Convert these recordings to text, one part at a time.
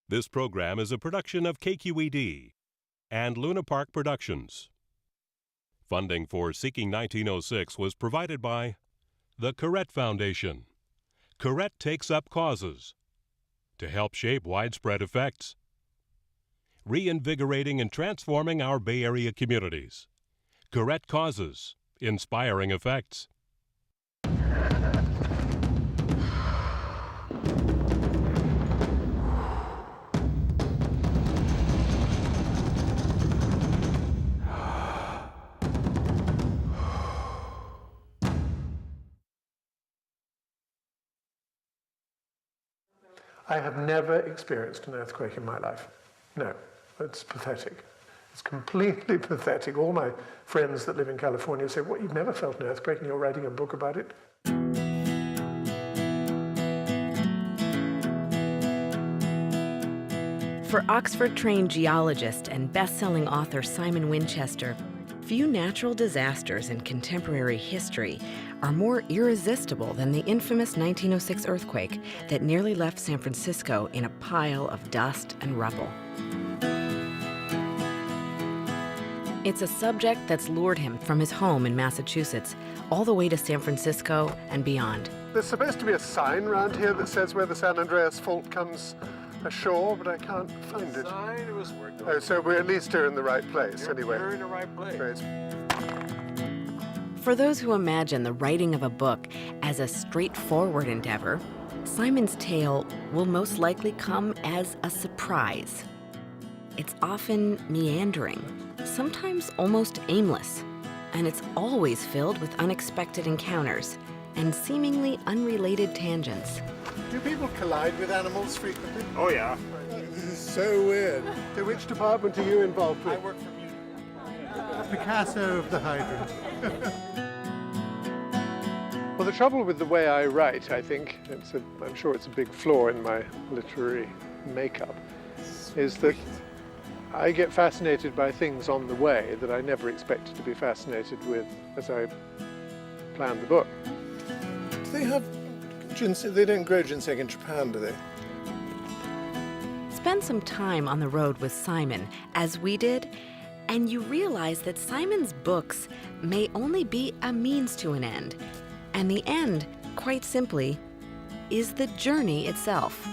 This program is a production of KQED and Luna Park Productions. Funding for Seeking 1906 was provided by the Corrette Foundation. Corrette takes up causes to help shape widespread effects, reinvigorating and transforming our Bay Area communities. Corrette Causes, inspiring effects. I have never experienced an earthquake in my life. No, it's pathetic. It's completely pathetic. All my friends that live in California say, "What, you've never felt an earthquake and you're writing a book about it?" For Oxford-trained geologist and best-selling author Simon Winchester, few natural disasters in contemporary history are more irresistible than the infamous 1906 earthquake that nearly left San Francisco in a pile of dust and rubble. It's a subject that's lured him from his home in Massachusetts all the way to San Francisco and beyond. There's supposed to be a sign around here that says where the San Andreas Fault comes ashore, but I can't find it. Sign, it was worked on. Oh, so we at least are in the right place, anyway. You're in the right place. Great. For those who imagine the writing of a book as a straightforward endeavor, Simon's tale will most likely come as a surprise. It's often meandering, sometimes almost aimless, and it's always filled with unexpected encounters and seemingly unrelated tangents. Do people collide with animals frequently? Oh, yeah. This is so weird. So which department are you involved with? I work for music. Picasso of the hydrant. Well, the trouble with the way I write, I think, I'm sure it's a big flaw in my literary makeup, is that I get fascinated by things on the way that I never expected to be fascinated with as I planned the book. Do they have ginseng? They don't grow ginseng in Japan, do they? Spend some time on the road with Simon, as we did, and you realize that Simon's books may only be a means to an end. And the end, quite simply, is the journey itself.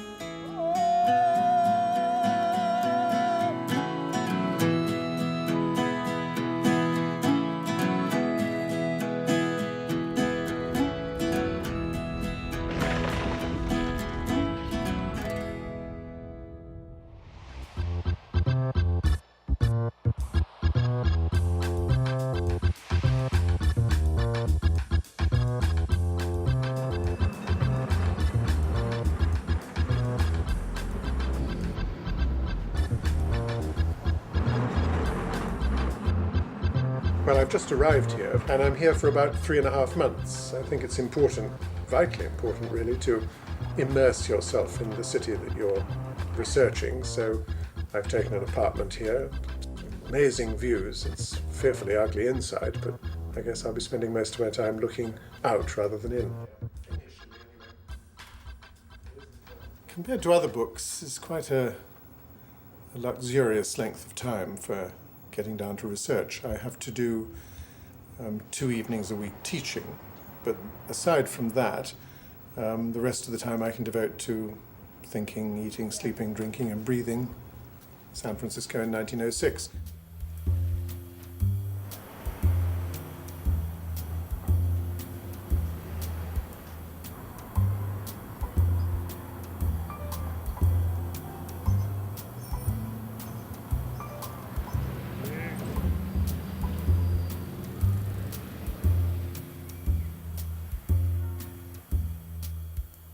Well, I've just arrived here, and I'm here for about 3.5 months. I think it's important, vitally important really, to immerse yourself in the city that you're researching. So I've taken an apartment here. Amazing views. It's fearfully ugly inside, but I guess I'll be spending most of my time looking out rather than in. Compared to other books, it's quite a luxurious length of time for getting down to research. I have to do 2 evenings a week teaching, but aside from that, the rest of the time I can devote to thinking, eating, sleeping, drinking, and breathing San Francisco in 1906.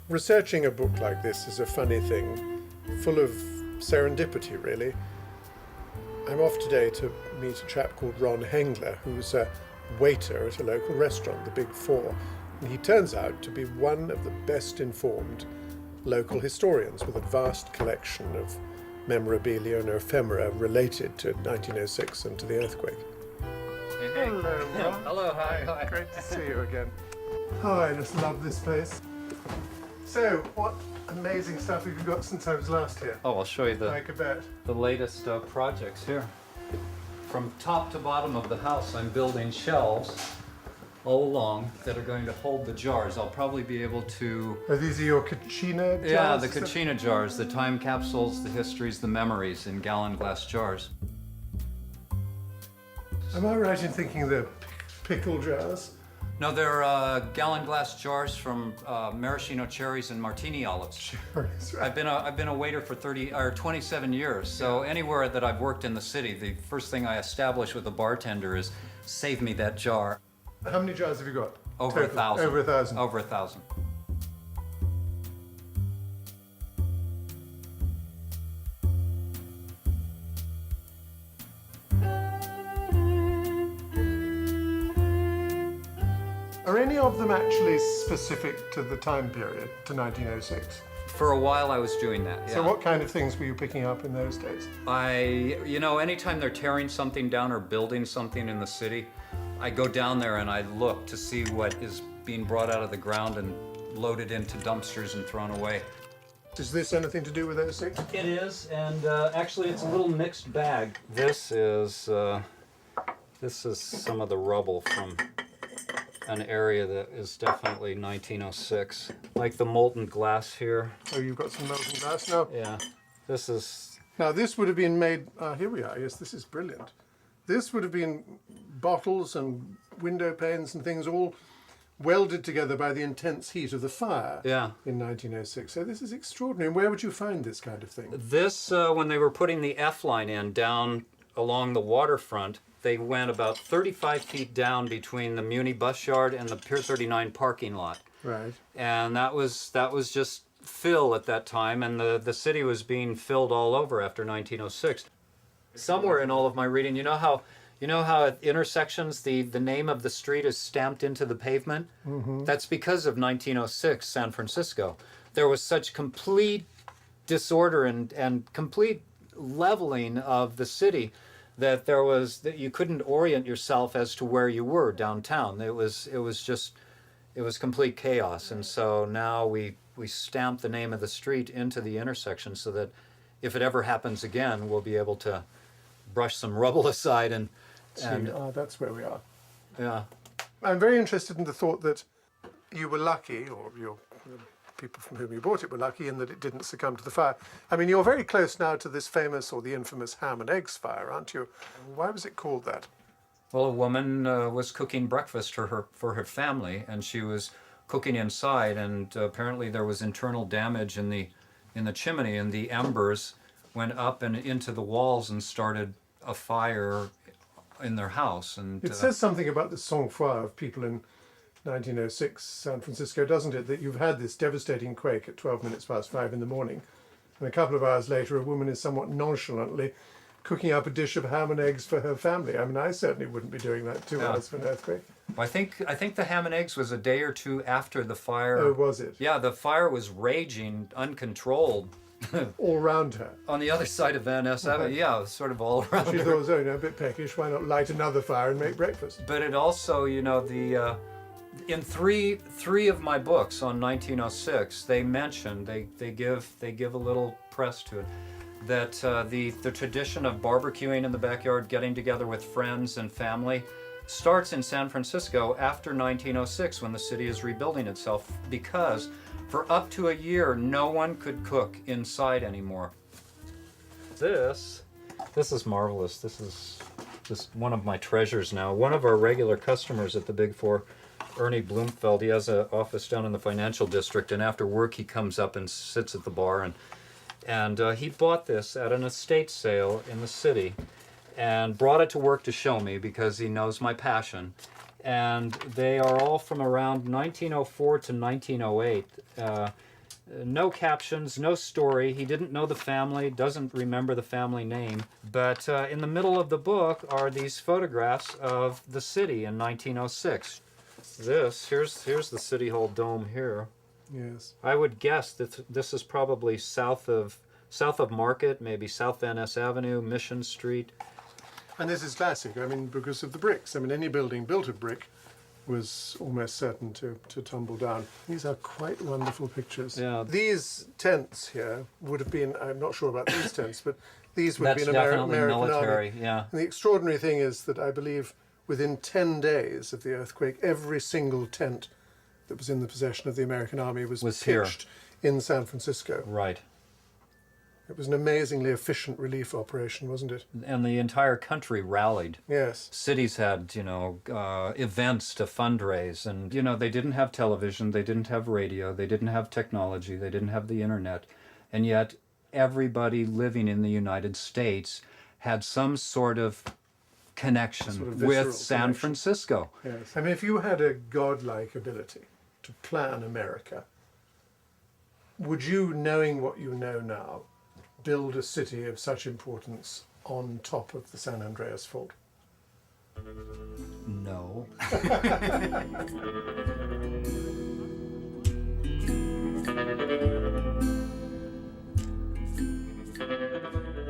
Researching a book like this is a funny thing, full of serendipity, really. I'm off today to meet a chap called Ron Hengler, who's a waiter at a local restaurant, the Big Four. And he turns out to be one of the best informed local historians with a vast collection of memorabilia and ephemera related to 1906 and to the earthquake. Hello, Ron. Hello, hi. Great to see you again. Oh, I just love this place. So, what amazing stuff have you got since I was last here? Oh, I'll show you I could bet. the latest projects here. From top to bottom of the house, I'm building shelves all along that are going to hold the jars. I'll probably be able to... These are your Kachina jars? Yeah, the Kachina jars, the time capsules, the histories, the memories in gallon glass jars. Am I right in thinking they're pickle jars? No, they're gallon glass jars from maraschino cherries and martini olives. Cherries, right. I've been a waiter for 27 years. So anywhere that I've worked in the city, the first thing I establish with a bartender is save me that jar. How many jars have you got? Over 1,000. Over 1,000. Over 1,000. Are any of them actually specific to the time period, to 1906? For a while I was doing that, yeah. So what kind of things were you picking up in those days? Anytime they're tearing something down or building something in the city, I go down there and I look to see what is being brought out of the ground and loaded into dumpsters and thrown away. Is this anything to do with 06? It is, and actually it's a little mixed bag. This is some of the rubble from an area that is definitely 1906. Like the molten glass here. Oh, you've got some molten glass now? Yeah, this is... Now this would have been made, here we are, yes, this is brilliant. This would have been bottles and window panes and things all welded together by the intense heat of the fire in 1906. So this is extraordinary. And where would you find this kind of thing? This, when they were putting the F line in down along the waterfront, they went about 35 feet down between the Muni bus yard and the Pier 39 parking lot. Right. And that was just fill at that time, and the city was being filled all over after 1906. Somewhere in all of my reading, you know how at intersections the name of the street is stamped into the pavement? Mm-hmm. That's because of 1906 San Francisco. There was such complete disorder and complete leveling of the city that you couldn't orient yourself as to where you were downtown. It was complete chaos. And so now we stamp the name of the street into the intersection so that if it ever happens again, we'll be able to brush some rubble aside and that's where we are. Yeah. I'm very interested in the thought that you were lucky, or the people from whom you bought it were lucky, in that it didn't succumb to the fire. I mean, you're very close now to this famous or the infamous ham and eggs fire, aren't you? Why was it called that? Well, a woman was cooking breakfast for her family, and she was cooking inside, and apparently there was internal damage in the chimney, and the embers went up and into the walls and started a fire in their house. And it says something about the sang-froid of people in 1906 San Francisco, doesn't it? That you've had this devastating quake at 12 minutes past 5 in the morning, and a couple of hours later a woman is somewhat nonchalantly cooking up a dish of ham and eggs for her family. I mean, I certainly wouldn't be doing that 2 hours for an earthquake. I think the ham and eggs was a day or two after the fire. Oh, was it? Yeah, the fire was raging uncontrolled. All around her. On the other side of Van Ness Avenue, yeah, sort of all around She her. thought, oh, no, a bit peckish, why not light another fire and make breakfast? But it also, in three of my books on 1906, they mention, they give a little press to it, that the tradition of barbecuing in the backyard, getting together with friends and family, starts in San Francisco after 1906 when the city is rebuilding itself, because for up to a year no one could cook inside anymore. This is marvelous. This is one of my treasures now. One of our regular customers at the Big Four, Ernie Bloomfeld, he has an office down in the financial district, and after work he comes up and sits at the bar, and he bought this at an estate sale in the city and brought it to work to show me because he knows my passion. And they are all from around 1904 to 1908. No captions, no story. He didn't know the family, doesn't remember the family name. But in the middle of the book are these photographs of the city in 1906. Here's the City Hall dome here. Yes. I would guess that this is probably south of Market, maybe South Van Ness Avenue, Mission Street. And this is classic, I mean, because of the bricks. I mean, any building built of brick was almost certain to tumble down. These are quite wonderful pictures. Yeah. These tents here would have been, I'm not sure about these tents, but these would That's have been definitely American military, Army. yeah. And the extraordinary thing is that I believe within 10 days of the earthquake, every single tent that was in the possession of the American Army was here. pitched in San Francisco. Right. It was an amazingly efficient relief operation, wasn't it? And the entire country rallied. Yes. Cities had, events to fundraise. And, they didn't have television, they didn't have radio, they didn't have technology, they didn't have the internet. And yet everybody living in the United States had some sort of connection with San Francisco. Yes. I mean, if you had a godlike ability to plan America, would you, knowing what you know now, build a city of such importance on top of the San Andreas Fault? No.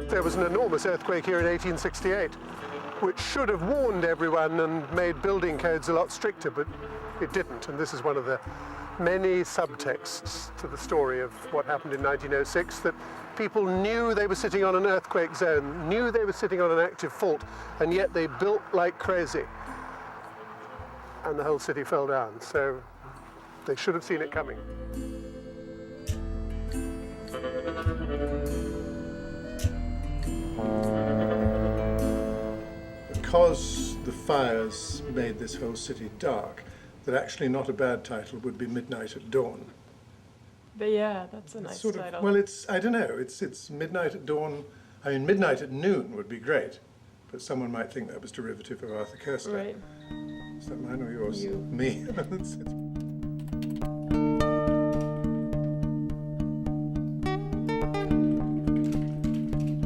There was an enormous earthquake here in 1868, which should have warned everyone and made building codes a lot stricter, but it didn't. And this is one of the many subtexts to the story of what happened in 1906, that people knew they were sitting on an earthquake zone, knew they were sitting on an active fault, and yet they built like crazy. And the whole city fell down. So they should have seen it coming. Because the fires made this whole city dark, that actually not a bad title would be Midnight at Dawn. But yeah, that's a nice title. Well, I don't know, it's Midnight at Dawn. I mean, Midnight at Noon would be great, but someone might think that was derivative of Arthur Koestler. Right. Is that mine or yours? You. Me.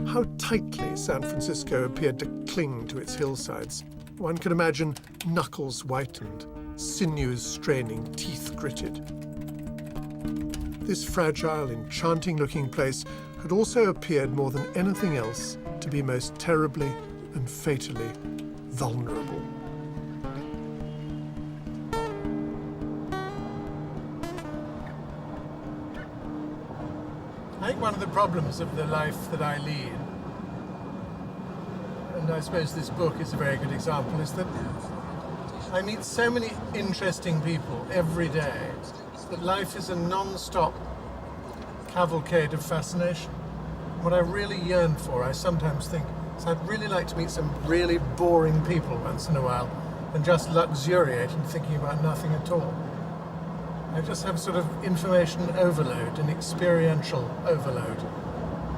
How tightly San Francisco appeared to cling to its hillsides. One can imagine knuckles whitened, sinews straining, teeth gritted. This fragile, enchanting-looking place had also appeared more than anything else to be most terribly and fatally vulnerable. I think one of the problems of the life that I lead, and I suppose this book is a very good example, is that I meet so many interesting people every day that life is a non-stop cavalcade of fascination. What I really yearn for, I sometimes think, is I'd really like to meet some really boring people once in a while and just luxuriate in thinking about nothing at all. I just have sort of information overload and experiential overload.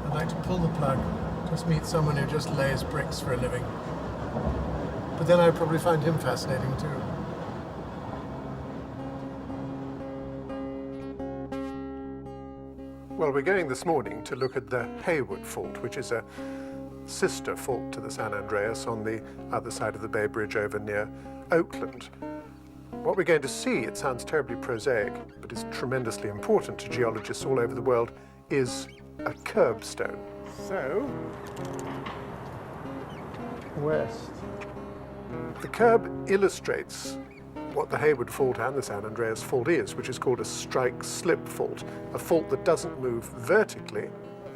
I'd like to pull the plug, just meet someone who just lays bricks for a living. But then I'd probably find him fascinating too. Well, we're going this morning to look at the Hayward Fault, which is a sister fault to the San Andreas on the other side of the Bay Bridge over near Oakland. What we're going to see, it sounds terribly prosaic, but is tremendously important to geologists all over the world, is a curbstone. So, west. The curb illustrates what the Hayward Fault and the San Andreas Fault is, which is called a strike-slip fault, a fault that doesn't move vertically,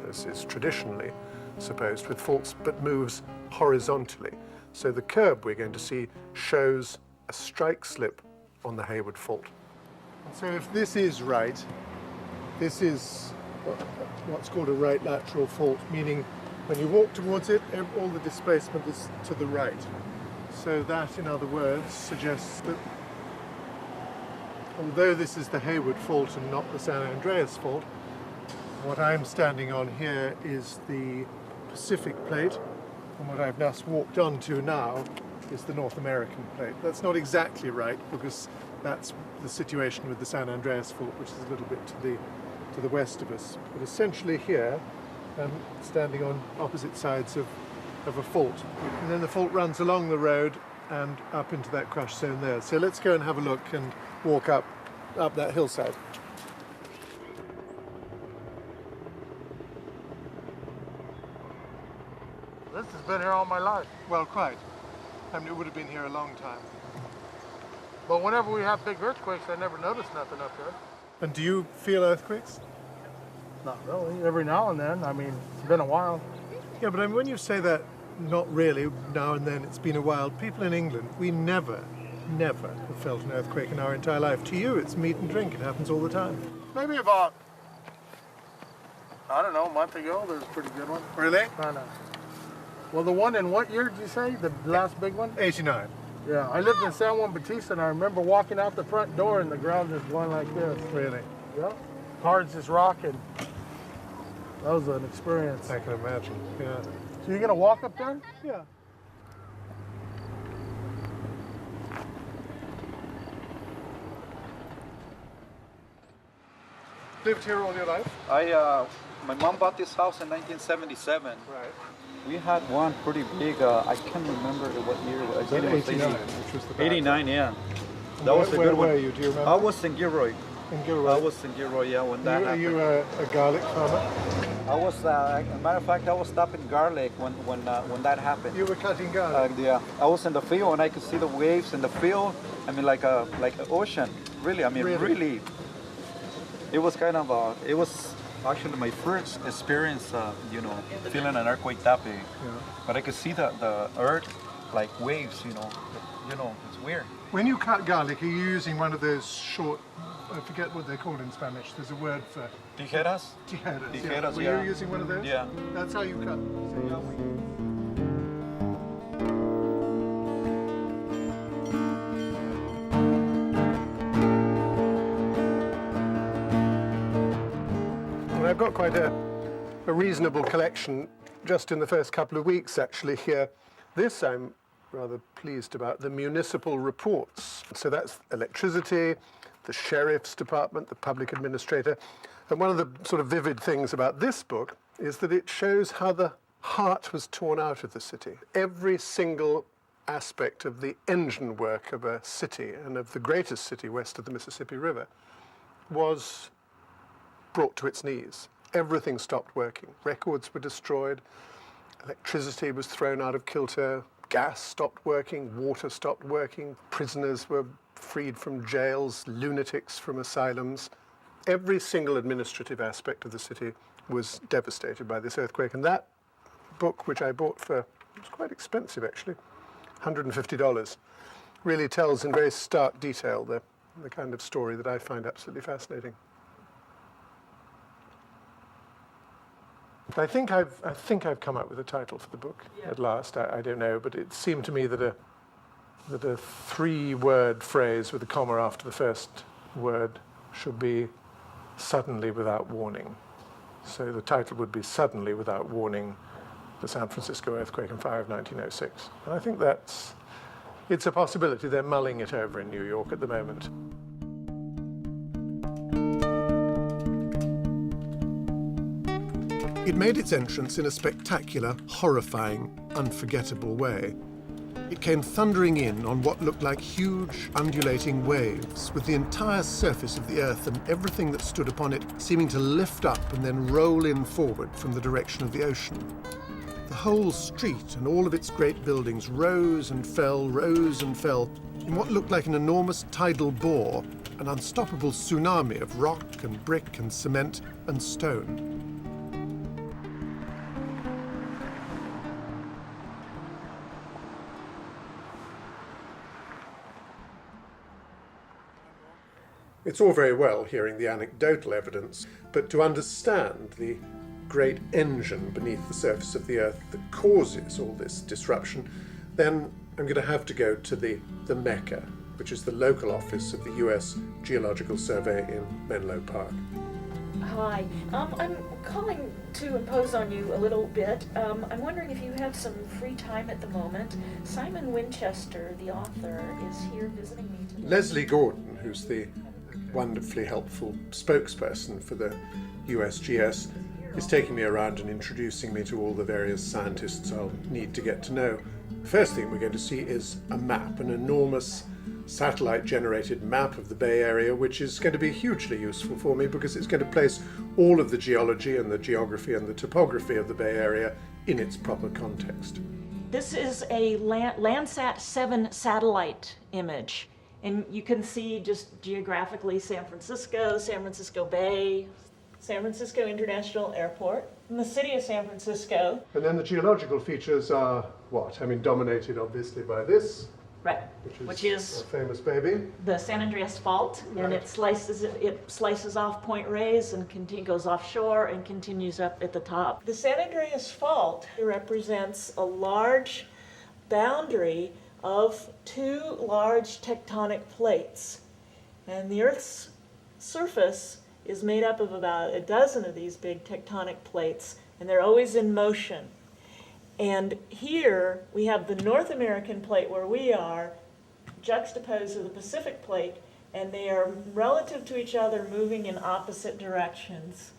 as is traditionally supposed with faults, but moves horizontally. So the curb we're going to see shows a strike-slip on the Hayward Fault. So if this is right, this is what's called a right lateral fault, meaning when you walk towards it, all the displacement is to the right. So that, in other words, suggests that although this is the Hayward Fault and not the San Andreas Fault, what I'm standing on here is the Pacific Plate, and what I've just walked onto now is the North American Plate. That's not exactly right, because that's the situation with the San Andreas Fault, which is a little bit to the west of us. But essentially here, I'm standing on opposite sides of a fault. And then the fault runs along the road and up into that crush zone there. So let's go and have a look and walk up that hillside. This has been here all my life. Well, quite. I mean, it would have been here a long time. But whenever we have big earthquakes, I never notice nothing up there. And do you feel earthquakes? Not really. Every now and then. I mean, it's been a while. Yeah, but I mean, when you say that, not really, now and then, it's been a while, people in England, we never have felt an earthquake in our entire life. To you, it's meat and drink. It happens all the time. Maybe about, I don't know, a month ago, there was a pretty good one. Really? I know. Well, the one in what year did you say? The last big one? 89. Yeah, I lived in San Juan Bautista, and I remember walking out the front door and the ground just going like this. Really? Yeah. Cars just rocking. That was an experience. I can imagine, yeah. So you're going to walk up there? Yeah. Lived here all your life? My mom bought this house in 1977. Right. We had one pretty big, I can't remember what year. I think it was 89, which was the bad 89, yeah. one. That was a good one. Where were you? Do you remember? I was in Gilroy. In Gilroy? I was in Gilroy, yeah, when that Are happened. you a garlic farmer? I was, as a matter of fact, I was stopping garlic when that happened. You were cutting garlic? Yeah, I was in the field and I could see the waves in the field. I mean, like an ocean. Really, I mean, really. It was kind of it was actually my first experience, feeling an earthquake that big. Yeah. But I could see the earth, like waves, it's weird. When you cut garlic, are you using one of those short, I forget what they're called in Spanish, there's a word for... Tijeras? Tijeras, Tijeras, Were yeah. you using one of those? Yeah. That's how you cut. I've got quite a reasonable collection just in the first couple of weeks, actually, here. This I'm rather pleased about, the municipal reports. So that's electricity, the sheriff's department, the public administrator. And one of the sort of vivid things about this book is that it shows how the heart was torn out of the city. Every single aspect of the engine work of a city, and of the greatest city west of the Mississippi River, was brought to its knees. Everything stopped working. Records were destroyed, electricity was thrown out of kilter, gas stopped working, water stopped working, prisoners were freed from jails, lunatics from asylums. Every single administrative aspect of the city was devastated by this earthquake. And that book, which I bought for, it was quite expensive actually, $150, really tells in very stark detail the kind of story that I find absolutely fascinating. I think I've come up with a title for the book at last. I don't know, but it seemed to me that a 3-word phrase with a comma after the first word should be "suddenly without warning." So the title would be "Suddenly Without Warning: The San Francisco Earthquake and Fire of 1906." And I think it's a possibility. They're mulling it over in New York at the moment. It made its entrance in a spectacular, horrifying, unforgettable way. It came thundering in on what looked like huge, undulating waves, with the entire surface of the earth and everything that stood upon it seeming to lift up and then roll in forward from the direction of the ocean. The whole street and all of its great buildings rose and fell in what looked like an enormous tidal bore, an unstoppable tsunami of rock and brick and cement and stone. It's all very well hearing the anecdotal evidence, but to understand the great engine beneath the surface of the Earth that causes all this disruption, then I'm going to have to go to the Mecca, which is the local office of the US Geological Survey in Menlo Park. Hi, I'm calling to impose on you a little bit. I'm wondering if you have some free time at the moment. Simon Winchester, the author, is here visiting me today. Leslie Gordon, who's the wonderfully helpful spokesperson for the USGS, is taking me around and introducing me to all the various scientists I'll need to get to know. The first thing we're going to see is a map, an enormous satellite-generated map of the Bay Area, which is going to be hugely useful for me because it's going to place all of the geology and the geography and the topography of the Bay Area in its proper context. This is a Landsat 7 satellite image, And you can see just geographically San Francisco Bay, San Francisco International Airport, and the city of San Francisco. And then the geological features are what? I mean, dominated obviously by this. Right, Which is a famous baby. the San Andreas Fault, and Right. it slices off Point Reyes and goes offshore and continues up at the top. The San Andreas Fault represents a large boundary of two large tectonic plates, and the Earth's surface is made up of about a dozen of these big tectonic plates, and they're always in motion. And here we have the North American plate where we are, juxtaposed to the Pacific plate, and they are relative to each other, moving in opposite directions.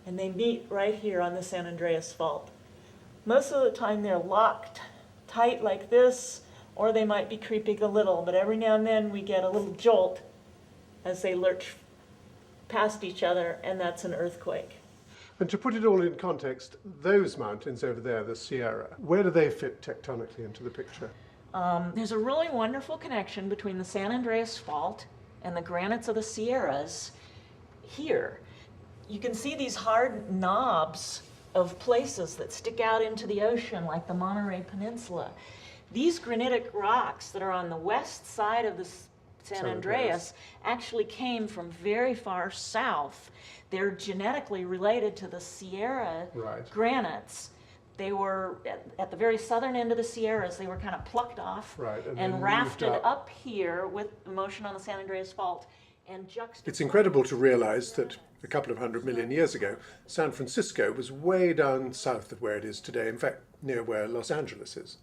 And they meet right here on the San Andreas Fault. Most of the time they're locked tight like this, or they might be creeping a little, but every now and then we get a little jolt as they lurch past each other, and that's an earthquake. And to put it all in context, those mountains over there, the Sierra, where do they fit tectonically into the picture? There's a really wonderful connection between the San Andreas Fault and the granites of the Sierras here. You can see these hard knobs of places that stick out into the ocean, like the Monterey Peninsula. These granitic rocks that are on the west side of the San Andreas actually came from very far south. They're genetically related to the Sierra granites. They were at the very southern end of the Sierras. They were kind of plucked off and rafted up here with the motion on the San Andreas Fault and juxtaposed. It's incredible to realize that a couple of 100 million years ago, San Francisco was way down south of where it is today, in fact, near where Los Angeles is.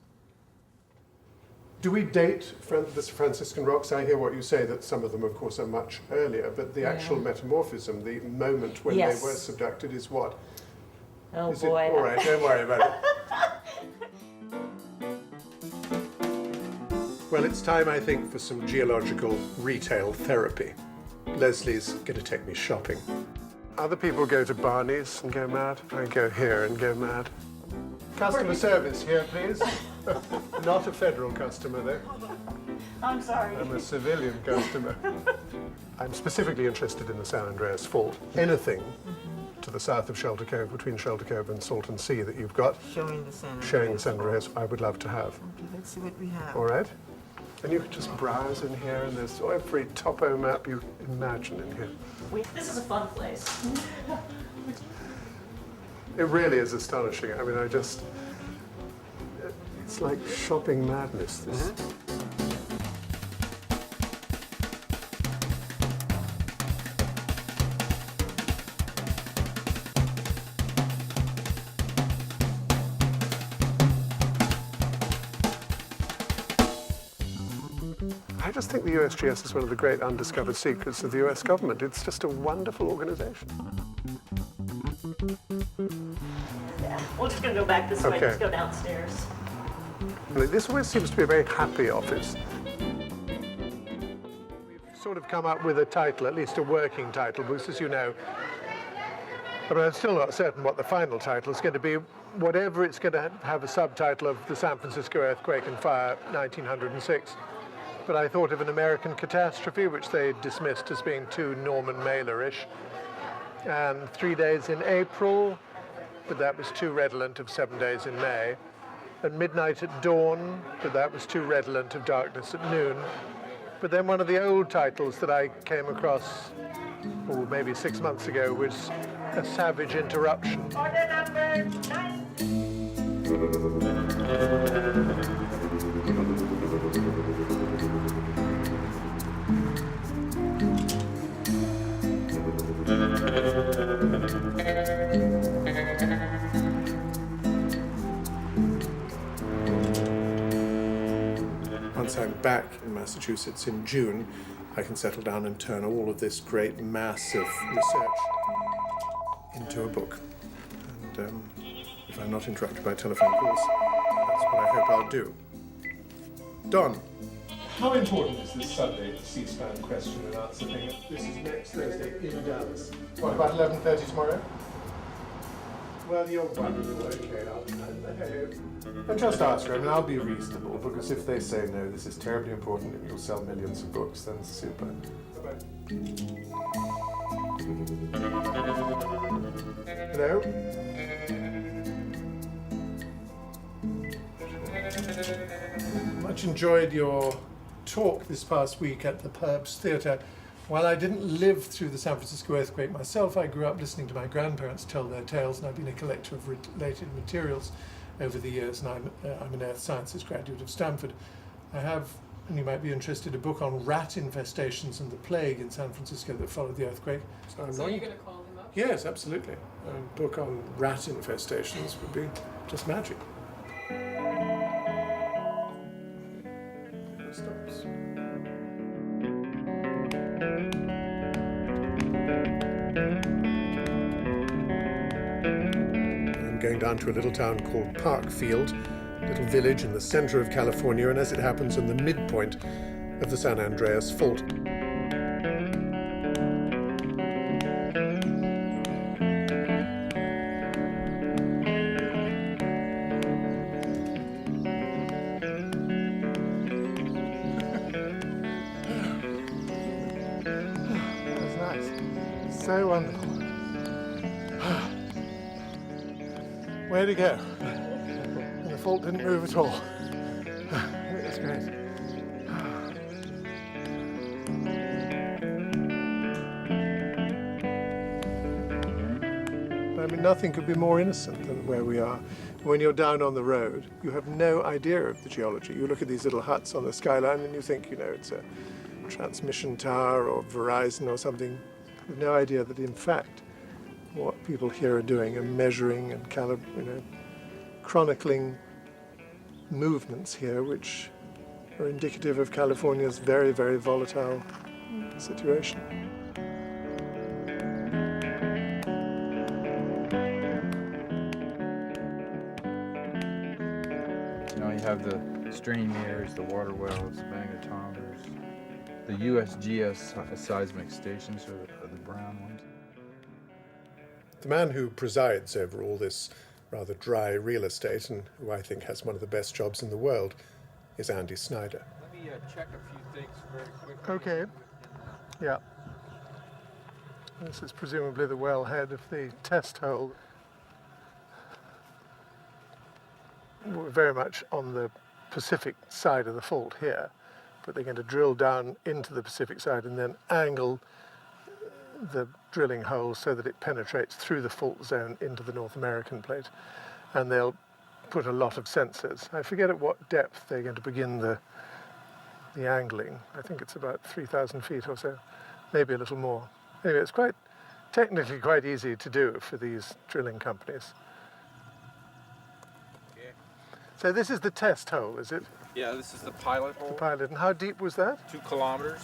Do we date the Franciscan rocks? I hear what you say, that some of them, of course, are much earlier, but the actual metamorphism, the moment when they were subducted, is what? Oh is boy. It, all right, don't worry about it. Well, it's time, I think, for some geological retail therapy. Leslie's going to take me shopping. Other people go to Barney's and go mad. I go here and go mad. Customer service here, please. Not a federal customer, though. I'm sorry. I'm a civilian customer. I'm specifically interested in the San Andreas Fault. Anything to the south of Shelter Cove, between Shelter Cove and Salton Sea that you've got, Showing the San Andreas, I would love to have. Okay, let's see what we have. All right? And you can just browse in here, and there's every topo map you imagine in here. This is a fun place. It really is astonishing. I mean, it's like shopping madness. This. I just think the USGS is one of the great undiscovered secrets of the US government. It's just a wonderful organization. Yeah, we're just going to go back this way. Okay. Let's go downstairs. This always seems to be a very happy office. We've sort of come up with a title, at least a working title, because as you know, but I'm still not certain what the final title is going to be. Whatever, it's going to have a subtitle of the San Francisco Earthquake and Fire, 1906. But I thought of an American catastrophe, which they dismissed as being too Norman Mailer-ish. And 3 days in April, but that was too redolent of 7 days in May. And Midnight at Dawn, but that was too redolent of Darkness at Noon. But then one of the old titles that I came across, maybe 6 months ago, was A Savage Interruption. Order number 9. Once I'm back in Massachusetts in June, I can settle down and turn all of this great mass of research into a book. And if I'm not interrupted by telephone calls, that's what I hope I'll do. Don. How important is this Sunday C-SPAN question and answer thing? This is next Thursday in Dallas. What, about 11:30 tomorrow? Well, you're wonderful. Okay, I'll behave. And just ask her. I mean, I'll be reasonable, because if they say, no, this is terribly important and you'll sell millions of books, then super. Bye-bye. Hello? Much enjoyed your talk this past week at the Purbs Theatre. While I didn't live through the San Francisco earthquake myself, I grew up listening to my grandparents tell their tales, and I've been a collector of related materials over the years, and I'm an earth sciences graduate of Stanford. I have, and you might be interested, a book on rat infestations and the plague in San Francisco that followed the earthquake. So you're going to call him up? Yes, absolutely. A book on rat infestations would be just magic. Stops. I'm going down to a little town called Parkfield, a little village in the center of California, and as it happens, in the midpoint of the San Andreas Fault. So wonderful. Way to go. And the fault didn't move at all. It was great. I mean, nothing could be more innocent than where we are. When you're down on the road, you have no idea of the geology. You look at these little huts on the skyline and you think, it's a transmission tower or Verizon or something. With no idea that, in fact, what people here are doing are measuring and chronicling movements here which are indicative of California's very, very volatile situation. You have the strain meters, the water wells, magnetometers. The USGS seismic stations are the brown ones. The man who presides over all this rather dry real estate, and who I think has one of the best jobs in the world, is Andy Snyder. Let me check a few things very quickly. Okay. Yeah. This is presumably the wellhead of the test hole. We're very much on the Pacific side of the fault here, but they're going to drill down into the Pacific side and then angle the drilling hole so that it penetrates through the fault zone into the North American plate. And they'll put a lot of sensors. I forget at what depth they're going to begin the angling. I think it's about 3,000 feet or so, maybe a little more. Anyway, it's technically quite easy to do for these drilling companies. Okay. So this is the test hole, is it? Yeah, this is the pilot hole. The pilot. And how deep was that? 2 kilometers.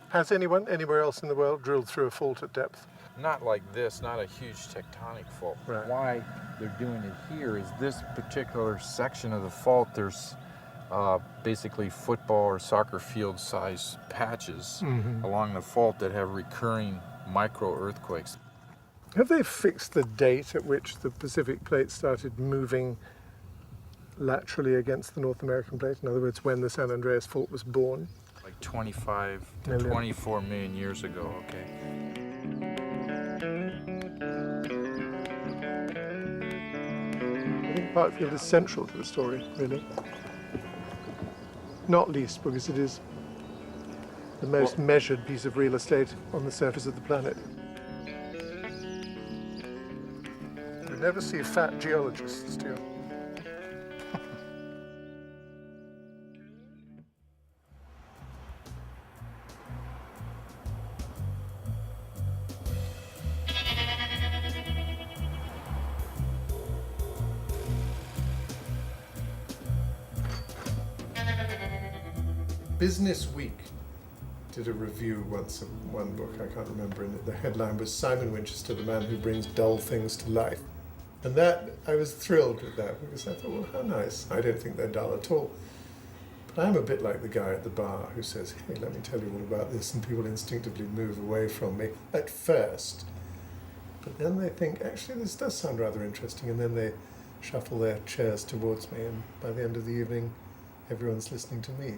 Has anyone anywhere else in the world drilled through a fault at depth? Not like this, not a huge tectonic fault. Right. Why they're doing it here is this particular section of the fault, there's basically football or soccer field size patches along the fault that have recurring micro earthquakes. Have they fixed the date at which the Pacific plate started moving laterally against the North American plate? In other words, when the San Andreas Fault was born? Like 25 to 24 million years ago, okay. I think Parkfield is central to the story, really. Not least because it is the most measured piece of real estate on the surface of the planet. You never see fat geologists, do you? Business Week did a review once of one book, I can't remember, and the headline was Simon Winchester, the man who brings dull things to life. And that, I was thrilled with that, because I thought, well, how nice. I don't think they're dull at all. But I'm a bit like the guy at the bar who says, hey, let me tell you all about this, and people instinctively move away from me at first. But then they think, actually, this does sound rather interesting, and then they shuffle their chairs towards me, and by the end of the evening, everyone's listening to me.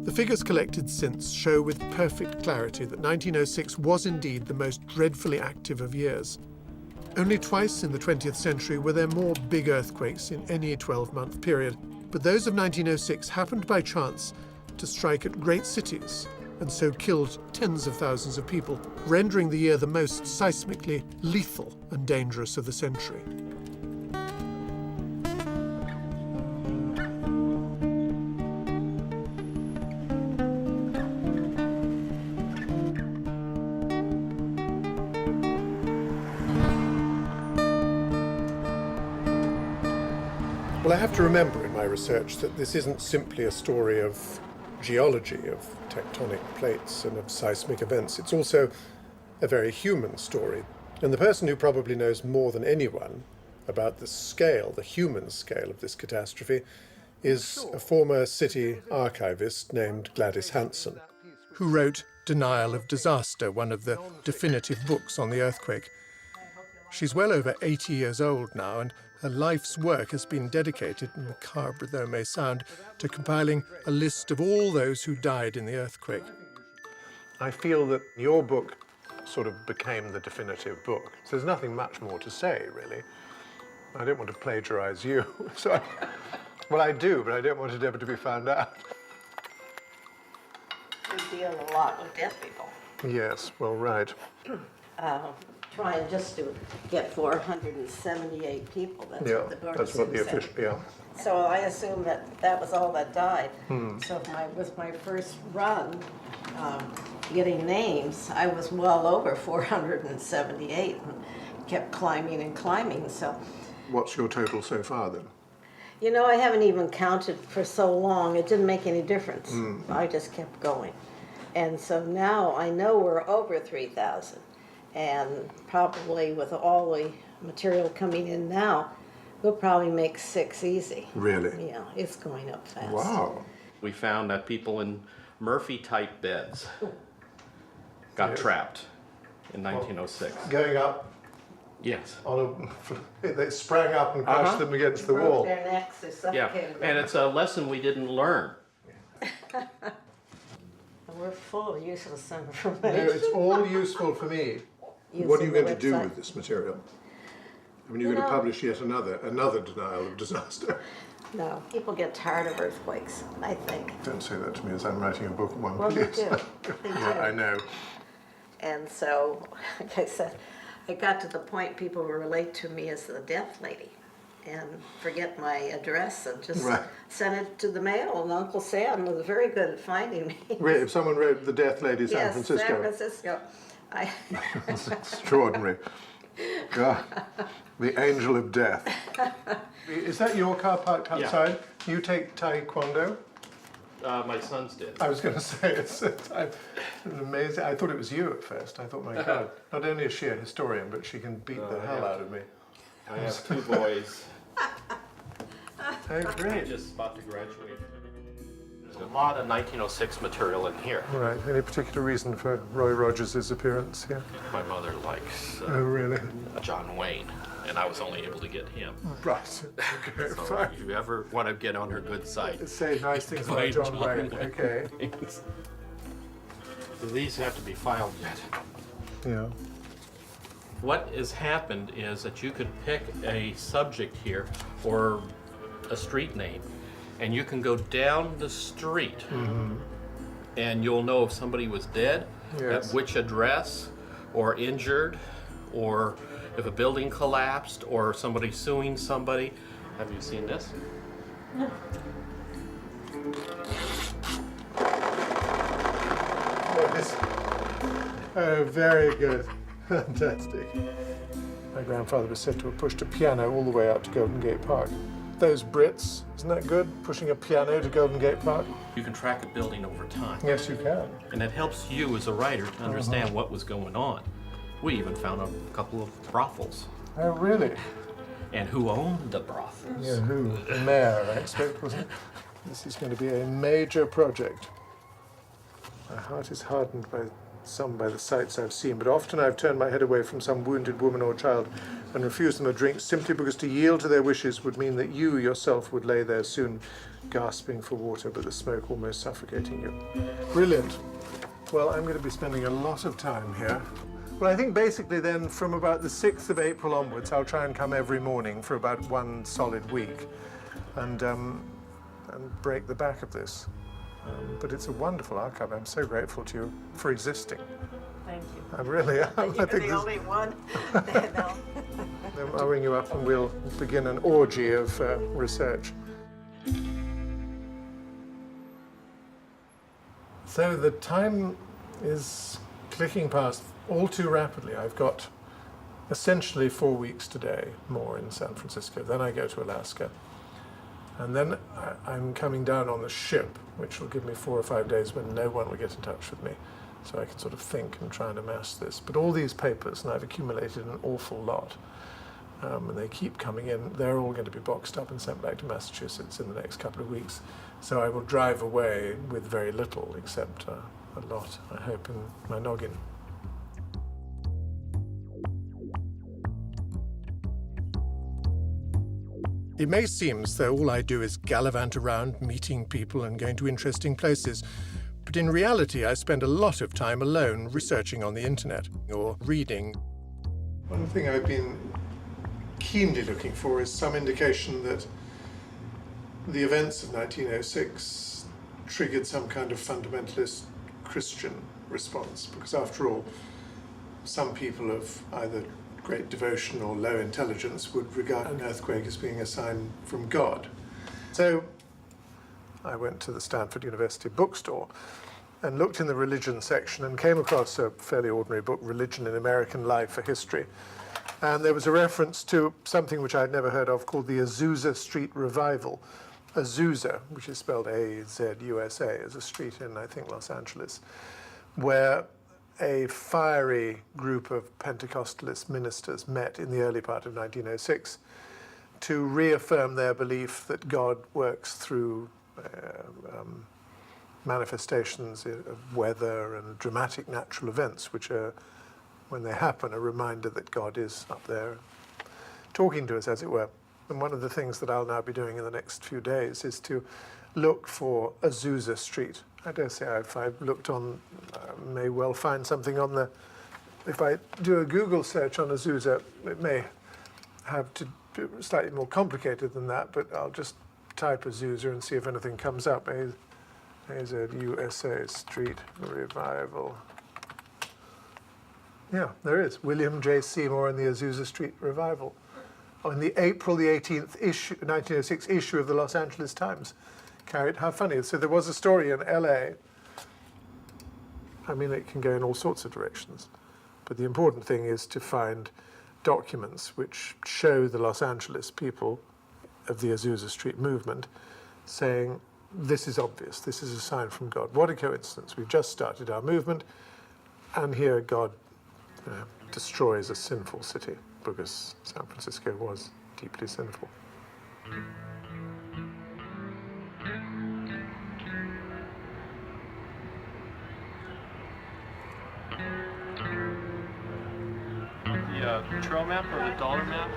The figures collected since show with perfect clarity that 1906 was indeed the most dreadfully active of years. Only twice in the 20th century were there more big earthquakes in any 12-month period, but those of 1906 happened by chance to strike at great cities and so killed tens of thousands of people, rendering the year the most seismically lethal and dangerous of the century. Well, I have to remember in my research that this isn't simply a story of geology, of tectonic plates and of seismic events. It's also a very human story. And the person who probably knows more than anyone about the scale, the human scale of this catastrophe, is a former city archivist named Gladys Hanson, who wrote Denial of Disaster, one of the definitive books on the earthquake. She's well over 80 years old now, and her life's work has been dedicated, macabre though it may sound, to compiling a list of all those who died in the earthquake. I feel that your book sort of became the definitive book. So there's nothing much more to say, really. I don't want to plagiarize you. Well, I do, but I don't want it ever to be found out. We deal a lot with deaf people. Yes, well, right. Trying just to get 478 people. That's what the board that's what the said. official, yeah. So I assume that was all that died. So with my first run, getting names, I was well over 478 and kept climbing and climbing. So, What's your total so far, then? you know, I haven't even counted for so long. It didn't make any difference. I just kept going. And so now I know we're over 3,000. And probably with all the material coming in now, we'll probably make 6 easy. Really? Yeah, it's going up fast. Wow. We found that people in Murphy-type beds got trapped in 1906. Going up Yes. on a... They sprang up and crushed them against the Broke wall. their necks or Yeah, suffocated them. and it's a lesson we didn't learn. We're full of useless No, information. it's all useful for me. What are you going to do with this material? I mean, you're going to publish yet another denial of disaster. No, people get tired of earthquakes, I think. Don't say that to me as I'm writing a book, one, Well, please. they do. They do. Yeah, I know. And so, like I said, I got to the point people relate to me as the deaf lady and forget my address and just send it to the mail. And Uncle Sam was very good at finding me. Really, if someone wrote the Death Lady San Francisco. Yes, San Francisco. That's extraordinary. God, the angel of death. Is that your car parked outside? Yeah. You take Taekwondo? My sons did. I was going to say, it's amazing. I thought it was you at first. I thought, my God, not only is she a historian, but she can beat the hell out of me. I have 2 boys. Oh, great. Just about to graduate. There's a lot of 1906 material in here. Right. Any particular reason for Roy Rogers' appearance here? My mother likes Oh, really? John Wayne, and I was only able to get him. Right. Okay, So fine. if you ever want to get on her good side, Say nice things about John Wayne. Okay. These have to be filed yet. Yeah. What has happened is that you could pick a subject here or a street name, and you can go down the street and you'll know if somebody was dead, at which address, or injured, or if a building collapsed, or somebody suing somebody. Have you seen this? Oh, very good. Fantastic. My grandfather was said to have pushed a piano all the way out to Golden Gate Park. Those Brits, isn't that good? Pushing a piano to Golden Gate Park? You can track a building over time. Yes, you can. And it helps you as a writer to understand what was going on. We even found a couple of brothels. Oh, really? And who owned the brothels. Yeah, who? The mayor, I expect, wasn't it? This is going to be a major project. My heart is hardened by the sights I've seen, but often I've turned my head away from some wounded woman or child and refused them a drink simply because to yield to their wishes would mean that you yourself would lay there soon, gasping for water, but the smoke almost suffocating you. Brilliant. Well, I'm going to be spending a lot of time here. Well, I think basically then from about the 6th of April onwards, I'll try and come every morning for about one solid week and break the back of this. But it's a wonderful archive. I'm so grateful to you for existing. Thank you. I really am. You're the only one. No. I'll ring you up and we'll begin an orgy of research. So the time is clicking past all too rapidly. I've got essentially 4 weeks today more in San Francisco. Then I go to Alaska. And then I'm coming down on the ship, which will give me 4 or 5 days when no one will get in touch with me. So I can sort of think and try and amass this. But all these papers, and I've accumulated an awful lot, and they keep coming in, they're all going to be boxed up and sent back to Massachusetts in the next couple of weeks. So I will drive away with very little, except a lot, I hope, in my noggin. It may seem as though all I do is gallivant around, meeting people and going to interesting places, but in reality I spend a lot of time alone researching on the internet or reading. One thing I've been keenly looking for is some indication that the events of 1906 triggered some kind of fundamentalist Christian response, because after all, some people of either great devotion or low intelligence would regard an earthquake as being a sign from God. So I went to the Stanford University bookstore and looked in the religion section and came across a fairly ordinary book, Religion in American Life, a History. And there was a reference to something which I'd never heard of called the Azusa Street Revival. Azusa, which is spelled A-Z-U-S-A, is a street in, I think, Los Angeles, where a fiery group of Pentecostalist ministers met in the early part of 1906 to reaffirm their belief that God works through manifestations of weather and dramatic natural events, which are, when they happen, a reminder that God is up there talking to us, as it were. And one of the things that I'll now be doing in the next few days is to look for Azusa Street. I dare say if I've looked on, may well find something on the, if I do a Google search on Azusa, it may have to be slightly more complicated than that, but I'll just type Azusa and see if anything comes up. A-Z-U-S-A Street Revival. Yeah, there is. William J. Seymour and the Azusa Street Revival. On the April the 18th issue, 1906 issue of the Los Angeles Times. Carried, how funny. So there was a story in LA. I mean, it can go in all sorts of directions. But the important thing is to find documents which show the Los Angeles people of the Azusa Street movement saying, this is obvious, this is a sign from God. What a coincidence. We've just started our movement, and here God destroys a sinful city, because San Francisco was deeply sinful. The trail map or the dollar map?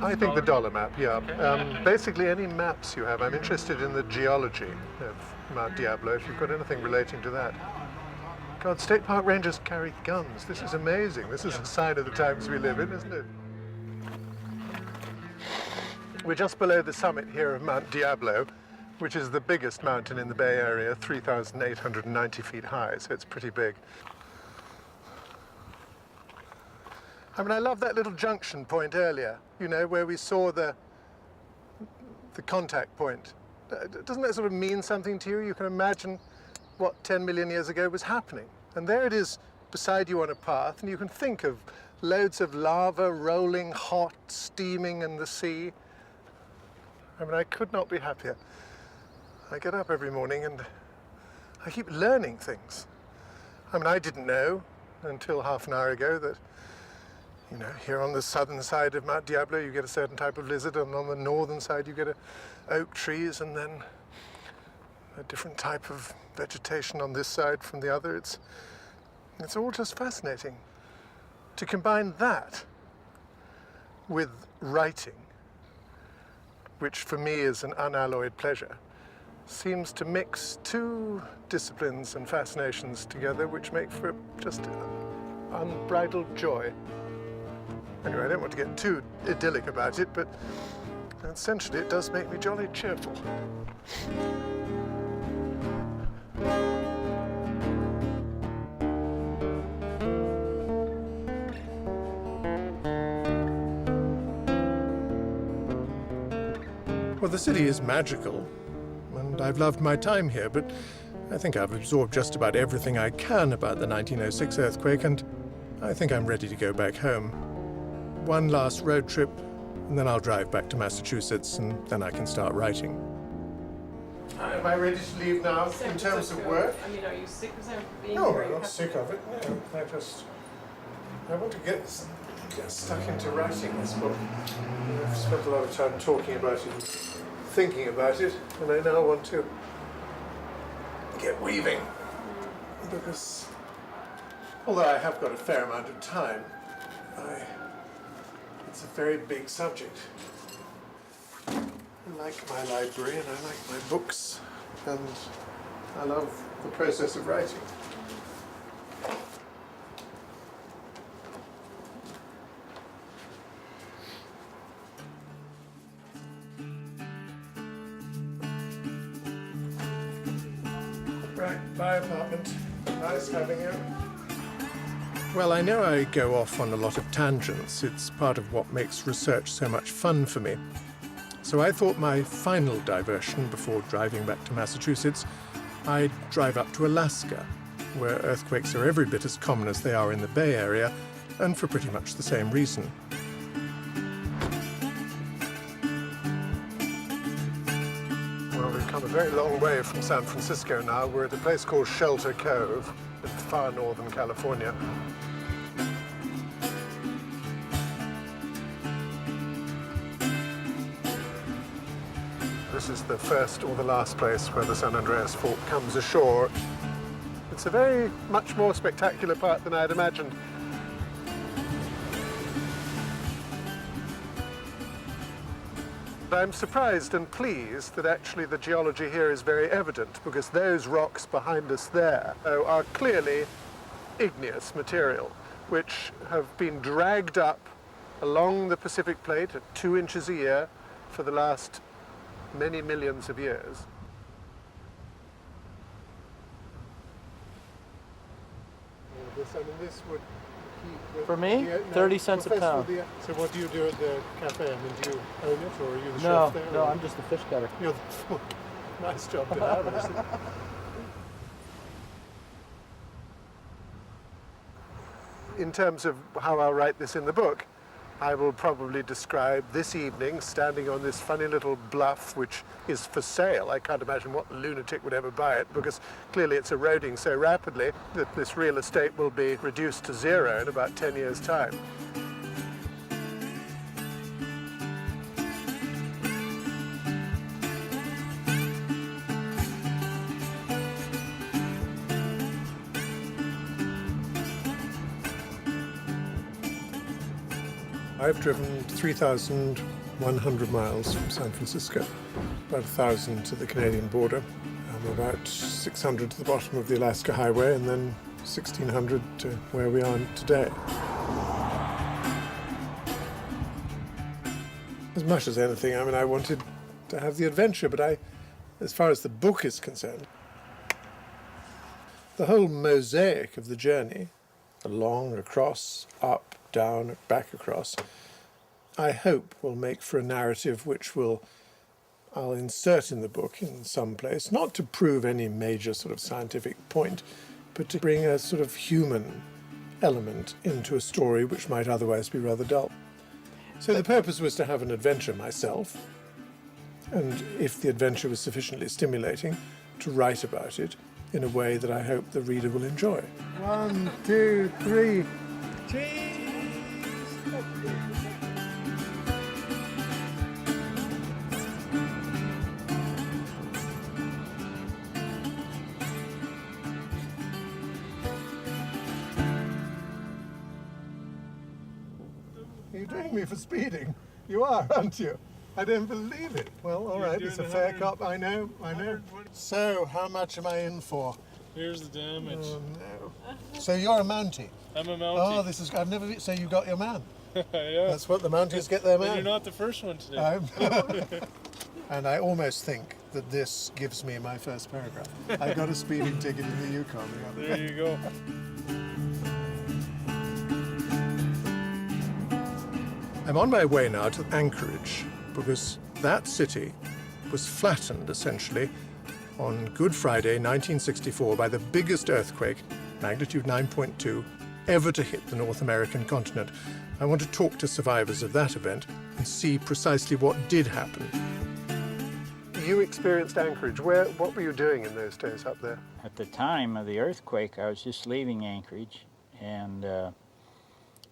I think the dollar map, yeah. Okay. Basically any maps you have. I'm interested in the geology of Mount Diablo, if you've got anything relating to that. God, state park rangers carry guns. This is amazing. This is a sign of the times we live in, isn't it? We're just below the summit here of Mount Diablo, which is the biggest mountain in the Bay Area, 3,890 feet high, so it's pretty big. I mean, I love that little junction point earlier, you know, where we saw the contact point. Doesn't that sort of mean something to you? You can imagine what 10 million years ago was happening. And there it is beside you on a path, and you can think of loads of lava rolling hot, steaming in the sea. I mean, I could not be happier. I get up every morning and I keep learning things. I mean, I didn't know until half an hour ago that, you know, here on the southern side of Mount Diablo, you get a certain type of lizard, and on the northern side, you get oak trees, and then a different type of vegetation on this side from the other. It's all just fascinating. To combine that with writing, which for me is an unalloyed pleasure, seems to mix two disciplines and fascinations together which make for just unbridled joy. Anyway, I don't want to get too idyllic about it, but essentially it does make me jolly cheerful. Well, the city is magical, and I've loved my time here, but I think I've absorbed just about everything I can about the 1906 earthquake, and I think I'm ready to go back home. One last road trip, and then I'll drive back to Massachusetts, and then I can start writing. Am I ready to leave now in terms of work? I mean, are you sick of being No, here? I'm not sick of it. No, I want to get stuck into writing this book. I've spent a lot of time talking about it, and thinking about it, and I now want to get weaving. Because although I have got a fair amount of time, it's a very big subject. I like my library and I like my books, and I love the process of writing. Right, my apartment. Nice having you. Well, I know I go off on a lot of tangents. It's part of what makes research so much fun for me. So I thought my final diversion before driving back to Massachusetts, I'd drive up to Alaska, where earthquakes are every bit as common as they are in the Bay Area, and for pretty much the same reason. Well, we've come a very long way from San Francisco now. We're at a place called Shelter Cove in far northern California. This is the first or the last place where the San Andreas Fault comes ashore. It's a very much more spectacular part than I'd imagined. I'm surprised and pleased that actually the geology here is very evident, because those rocks behind us there are clearly igneous material, which have been dragged up along the Pacific Plate at 2 inches a year for the last many millions of years. This would keep For me, 30 cents a pound. So what do you do at the cafe? I mean, do you own it, or are you the No, chef there? no, I'm just a fish cutter. You're nice job to have, isn't it? In terms of how I'll write this in the book, I will probably describe this evening standing on this funny little bluff which is for sale. I can't imagine what lunatic would ever buy it, because clearly it's eroding so rapidly that this real estate will be reduced to zero in about 10 years' time. I've driven 3,100 miles from San Francisco, about 1,000 to the Canadian border, about 600 to the bottom of the Alaska Highway, and then 1,600 to where we are today. As much as anything, I mean, I wanted to have the adventure, but as far as the book is concerned, the whole mosaic of the journey, along, across, up, down, back across, I hope will make for a narrative which I'll insert in the book in some place, not to prove any major sort of scientific point, but to bring a sort of human element into a story which might otherwise be rather dull. So the purpose was to have an adventure myself, and if the adventure was sufficiently stimulating, to write about it in a way that I hope the reader will enjoy. 1, 2, 3. Cheese! you doing me for speeding? You are, aren't you? I don't believe it. Well, all right, it's a fair cop. I know. So, how much am I in for? Here's the damage. Oh, no. So you're a Mountie? I'm a Mountie. Oh, this is... I've never... So you got your man? Yeah. That's what the Mounties get their man. You're not the first one today. And I almost think that this gives me my first paragraph. I got a speeding ticket in the Yukon the other day. There you go. I'm on my way now to Anchorage because that city was flattened essentially on Good Friday 1964 by the biggest earthquake, magnitude 9.2, ever to hit the North American continent. I want to talk to survivors of that event and see precisely what did happen. You experienced Anchorage. What were you doing in those days up there? At the time of the earthquake, I was just leaving Anchorage, and it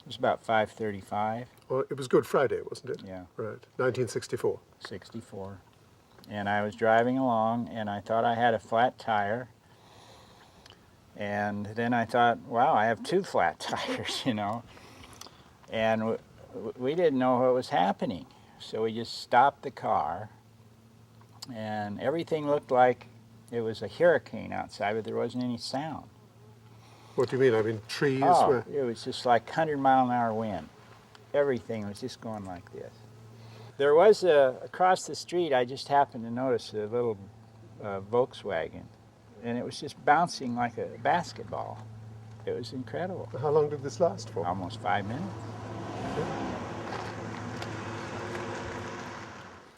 was about 5:35. Well, it was Good Friday, wasn't it? Yeah. Right. 1964. 64. And I was driving along, and I thought I had a flat tire. And then I thought, wow, I have 2 flat tires, you know. And we didn't know what was happening. So we just stopped the car, and everything looked like it was a hurricane outside, but there wasn't any sound. What do you mean? I mean, trees were... It was just like 100-mile-an-hour wind. Everything was just going like this. There was across the street, I just happened to notice a little Volkswagen, and it was just bouncing like a basketball. It was incredible. How long did this last for? Almost 5 minutes.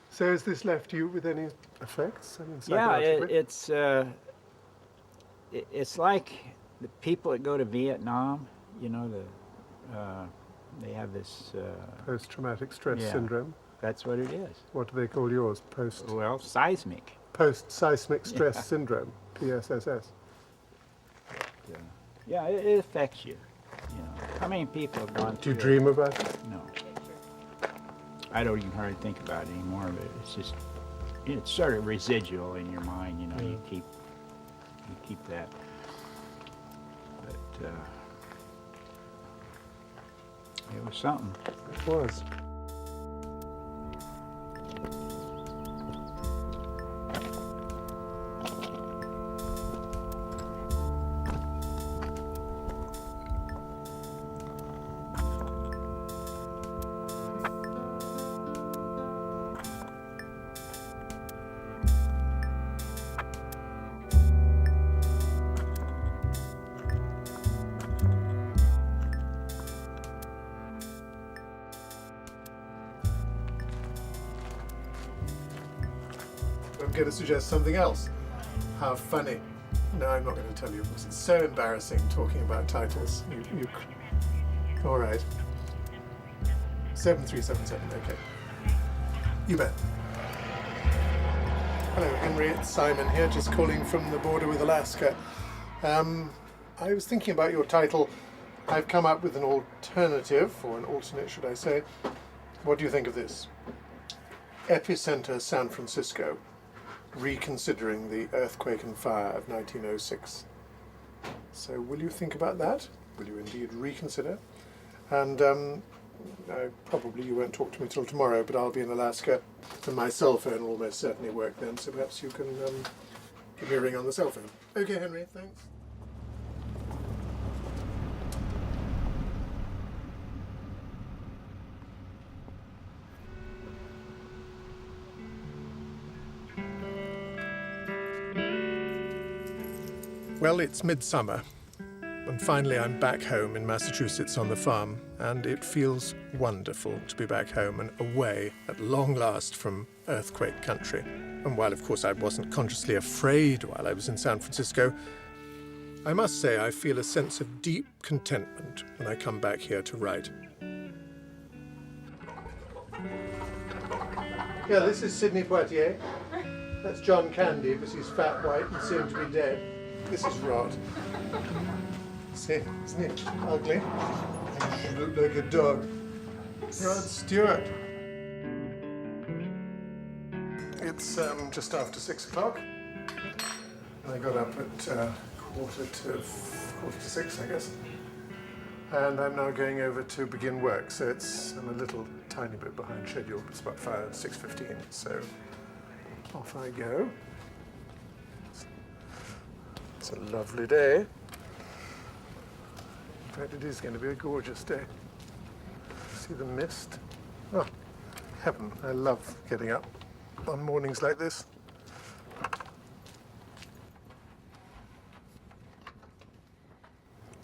So has this left you with any effects? I mean, Yeah, it's like the people that go to Vietnam, you know, they have this... post-traumatic stress syndrome? That's what it is. What do they call yours? Well, seismic. Post-seismic stress syndrome, PSSS. Yeah, it affects you. You know, how many people have gone through Do you dream about it? No. I don't even hardly think about it anymore, but it's just, it's sort of residual in your mind, you know, you keep that. But it was something. It was. I'm going to suggest something else. How funny. No, I'm not going to tell you because it's so embarrassing talking about titles. All right. 7377, okay. You bet. Hello, Henry. It's Simon here, just calling from the border with Alaska. I was thinking about your title. I've come up with an alternative, or an alternate, should I say. What do you think of this? Epicenter San Francisco. Reconsidering the earthquake and fire of 1906. So will you think about that? Will you indeed reconsider? And probably you won't talk to me till tomorrow, but I'll be in Alaska, and my cell phone will almost certainly work then, so perhaps you can give me a ring on the cell phone. Okay, Henry, thanks. Well, it's midsummer, and finally I'm back home in Massachusetts on the farm, and it feels wonderful to be back home and away at long last from earthquake country. And while, of course, I wasn't consciously afraid while I was in San Francisco, I must say I feel a sense of deep contentment when I come back here to write. Yeah, this is Sidney Poitier. That's John Candy, because he's fat, white, and soon to be dead. This is Rod. See, isn't it ugly? You look like a dog. Rod Stewart. It's just after 6 o'clock. I got up at quarter to 6, I guess. And I'm now going over to begin work, so I'm a little tiny bit behind schedule. It's about 6:15, so off I go. It's a lovely day. In fact, it is going to be a gorgeous day. See the mist? Oh, heaven. I love getting up on mornings like this.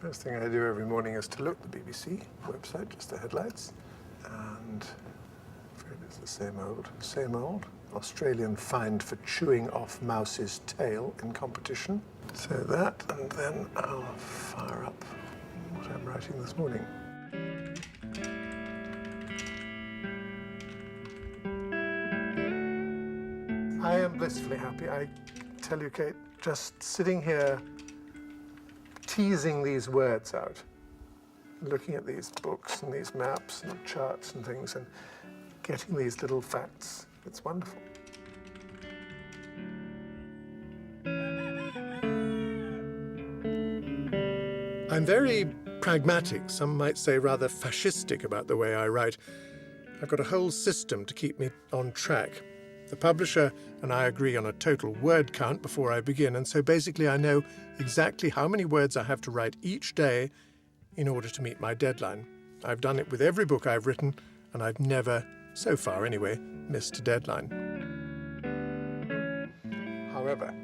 First thing I do every morning is to look at the BBC website, just the headlights. And I'm afraid it's the same old. Australian fined for chewing off mouse's tail in competition. So that, and then I'll fire up what I'm writing this morning. I am blissfully happy. I tell you, Kate, just sitting here teasing these words out, looking at these books and these maps and charts and things and getting these little facts, it's wonderful. I'm very pragmatic, some might say rather fascistic about the way I write. I've got a whole system to keep me on track. The publisher and I agree on a total word count before I begin, and so basically I know exactly how many words I have to write each day in order to meet my deadline. I've done it with every book I've written, and I've never, so far anyway, missed a deadline. However,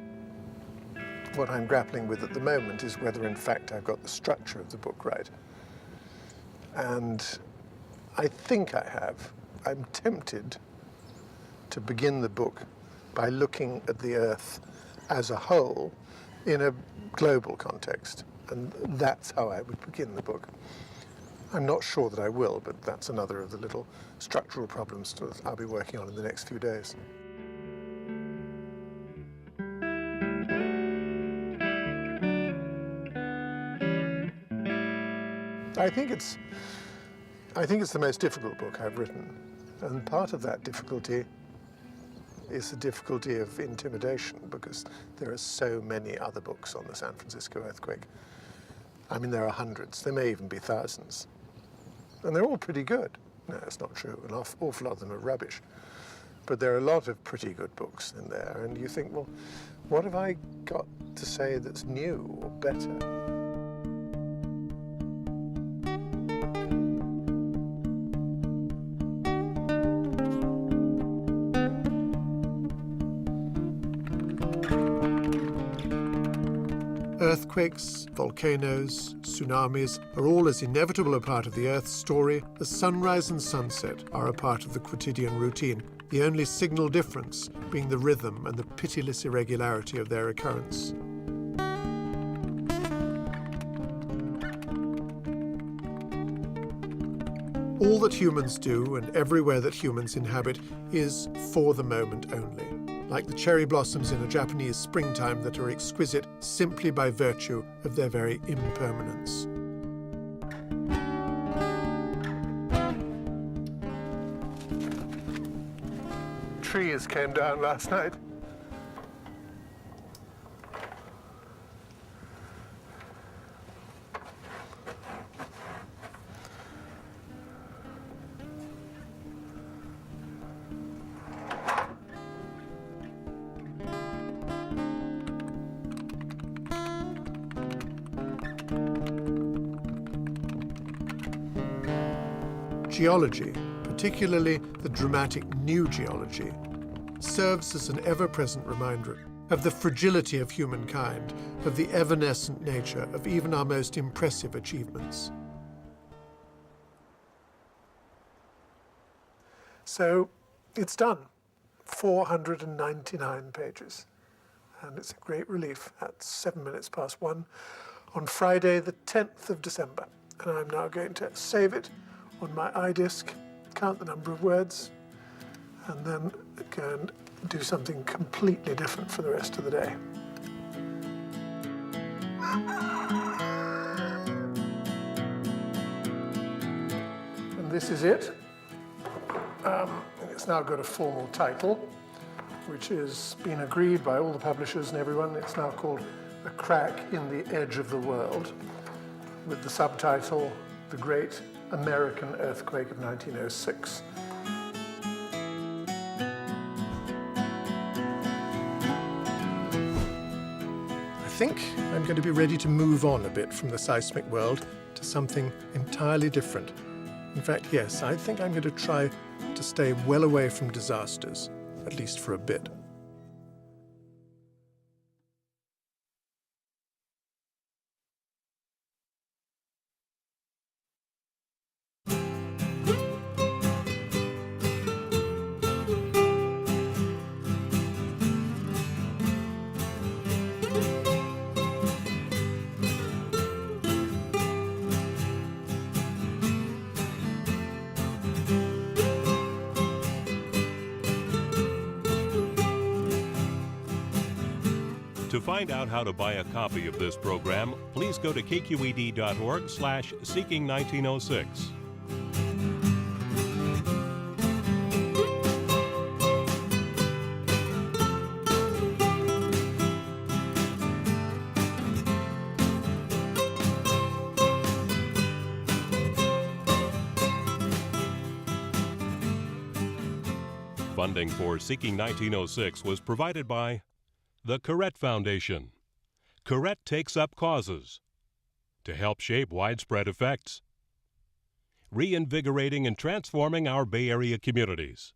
what I'm grappling with at the moment is whether in fact I've got the structure of the book right. And I think I have. I'm tempted to begin the book by looking at the Earth as a whole in a global context. And that's how I would begin the book. I'm not sure that I will, but that's another of the little structural problems that I'll be working on in the next few days. I think it's the most difficult book I've written. And part of that difficulty is the difficulty of intimidation, because there are so many other books on the San Francisco earthquake. I mean, there are hundreds, there may even be thousands. And they're all pretty good. No, it's not true. An awful lot of them are rubbish. But there are a lot of pretty good books in there, and you think, well, what have I got to say that's new or better? Earthquakes, volcanoes, tsunamis are all as inevitable a part of the Earth's story as sunrise and sunset are a part of the quotidian routine, the only signal difference being the rhythm and the pitiless irregularity of their occurrence. All that humans do and everywhere that humans inhabit is for the moment only, like the cherry blossoms in a Japanese springtime that are exquisite simply by virtue of their very impermanence. Trees came down last night. Geology, particularly the dramatic new geology, serves as an ever-present reminder of the fragility of humankind, of the evanescent nature of even our most impressive achievements. So it's done, 499 pages, and it's a great relief at 1:07 on Friday the 10th of December, and I'm now going to save it on my iDisk, count the number of words, and then go and do something completely different for the rest of the day. And this is it. It's now got a formal title, which has been agreed by all the publishers and everyone. It's now called A Crack in the Edge of the World, with the subtitle the great American earthquake of 1906. I think I'm going to be ready to move on a bit from the seismic world to something entirely different. In fact, yes, I think I'm going to try to stay well away from disasters, at least for a bit. To find out how to buy a copy of this program, please go to kqed.org/seeking1906. Funding for Seeking 1906 was provided by the Corrett Foundation. Corrett takes up causes to help shape widespread effects, reinvigorating and transforming our Bay Area communities.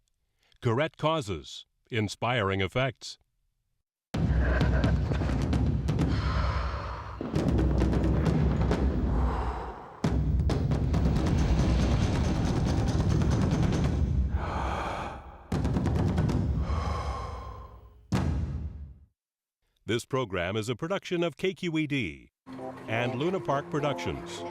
Corrett Causes, inspiring effects. This program is a production of KQED and Luna Park Productions.